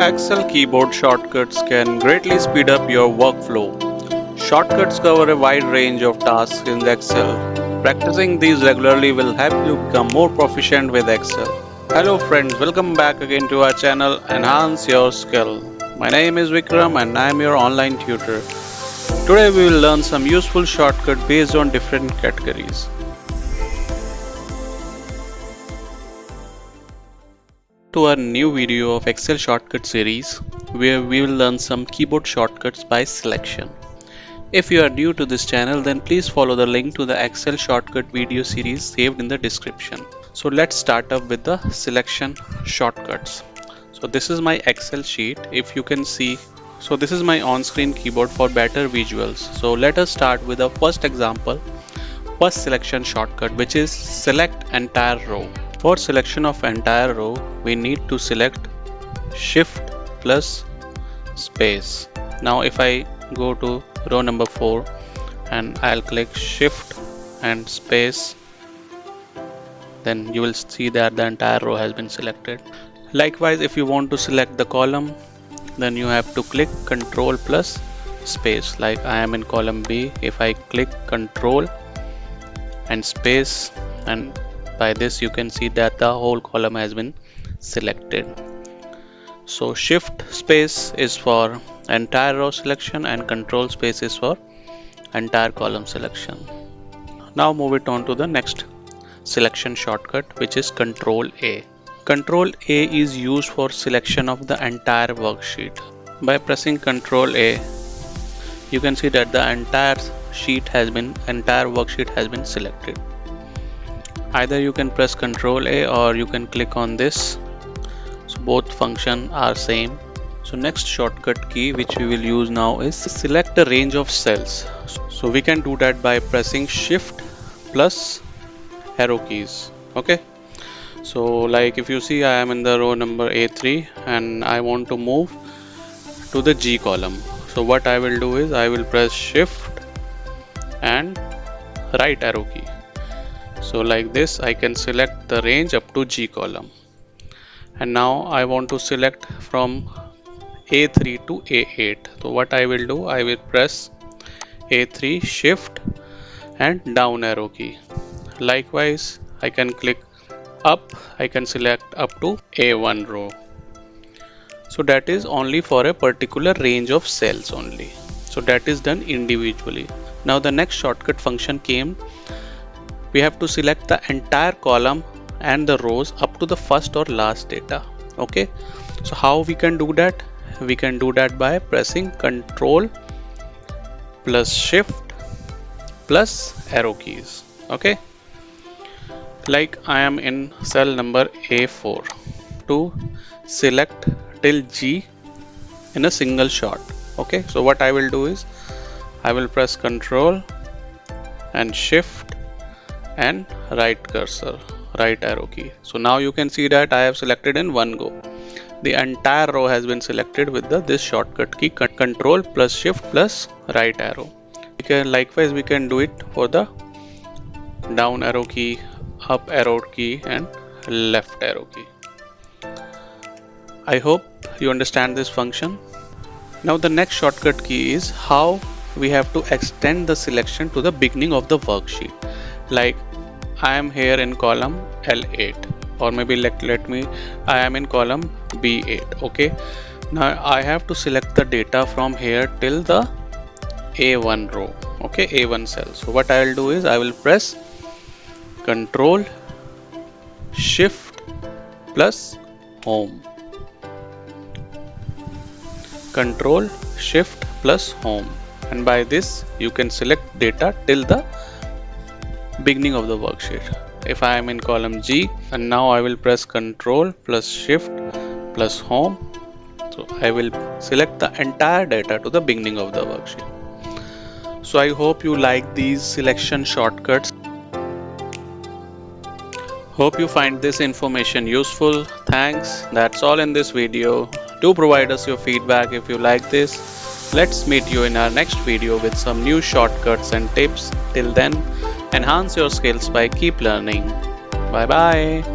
Excel keyboard shortcuts can greatly speed up your workflow. Shortcuts cover a wide range of tasks in Excel. Practicing these regularly will help you become more proficient with Excel. Hello friends, welcome back again to our channel Enhance Your Skill. My name is Vikram and I am your online tutor. Today we will learn some useful shortcut based on different categories. To our new video of Excel shortcut series where we will learn some keyboard shortcuts by selection. If you are new to this channel, then please follow the link to the Excel shortcut video series saved in the description. So let's start up with the selection shortcuts. So this is my Excel sheet. If you can see, so this is my on-screen keyboard for better visuals. So let us start with the first example, first selection shortcut, which is select entire row. For selection of entire row, we need to select Shift plus space. Now if I go to row number 4 and I'll click Shift and space, then you will see that the entire row has been selected. Likewise, if you want to select the column, then you have to click Control plus space. Like I am in column B, if I click Control and space, and by this you can see that the whole column has been selected. So Shift space is for entire row selection and Control space is for entire column selection. Now move it on to the next selection shortcut, which is Control A. Control A is used for selection of the entire worksheet. By pressing Control A, you can see that the entire worksheet has been selected. Either you can press Control A or you can click on this. So both functions are same. So next shortcut key which we will use now is select a range of cells. So we can do that by pressing Shift plus arrow keys. Okay. So like if you see, I am in the row number A3 and I want to move to the G column. So what I will do is I will press Shift and right arrow key. So like this I can select the range up to G column. And now I want to select from A3 to A8. So what I will do, I will press A3, Shift and down arrow key. Likewise, I can click up, I can select up to A1 row. So that is only for a particular range of cells only. So that is done individually. Now the next shortcut function came. We have to select the entire column and the rows up to the first or last data. Okay, so how we can do that? We can do that by pressing Control plus Shift plus arrow keys. Okay, like I am in cell number A4 to select till G in a single shot. Okay, so what I will do is I will press Control and Shift and right cursor, right arrow key. So now you can see that I have selected in one go. The entire row has been selected with this shortcut key, Control plus Shift plus right arrow. Likewise we can do it for the down arrow key, up arrow key and left arrow key. I hope you understand this function. Now the next shortcut key is how we have to extend the selection to the beginning of the worksheet. Like I am here in column L8, or maybe I am in column B8. Okay, now I have to select the data from here till the A1 row. Okay, A1 cell. So what I will do is I will press Control Shift plus Home. Control Shift plus Home, and by this you can select data till the beginning of the worksheet. If I am in column G, and now I will press Control plus Shift plus Home, so I will select the entire data to the beginning of the worksheet. So I hope you like these selection shortcuts. Hope you find this information useful. Thanks. That's all in this video. Do provide us your feedback if you like this. Let's meet you in our next video with some new shortcuts and tips. Till then, enhance your skills by keep learning. Bye bye.